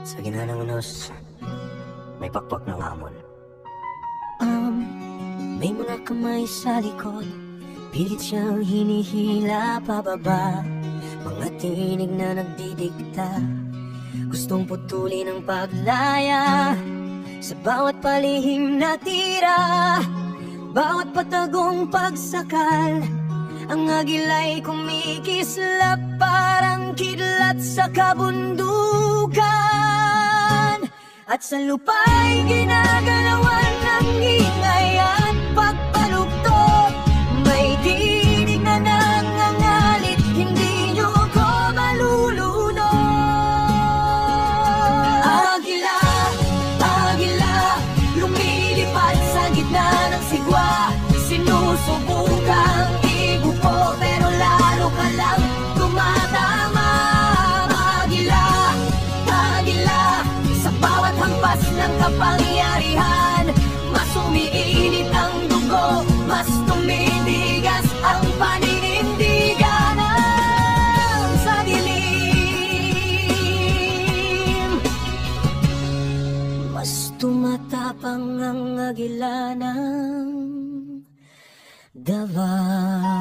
Sa ginanang unos, may pakpak ng amon. May mga kamay sa likod, pilit siyang hinihila pababa. Mga tinig na nagdidikta, gustong putulin ang paglaya. Sa bawat palihim na tira, bawat patagong pagsakal, ang agila'y kumikislap parang kidlat sa kabundukan. At sa lupa'y ginagalawan ng ingay at pagpalugtog. May tinig na nangangalit, hindi nyo ko malulunod. Agila, agila, lumilipad sa gitna ng sigwa. Sinusubukang ibuko pero lalo ka lang tumatama. Agila, agila, sa bawat hampas ng kapangyarihan, mas umiinit ang dugo, mas tumidigas ang paninindigan sa dilim. Mas tumatapang ang agila ng Davao.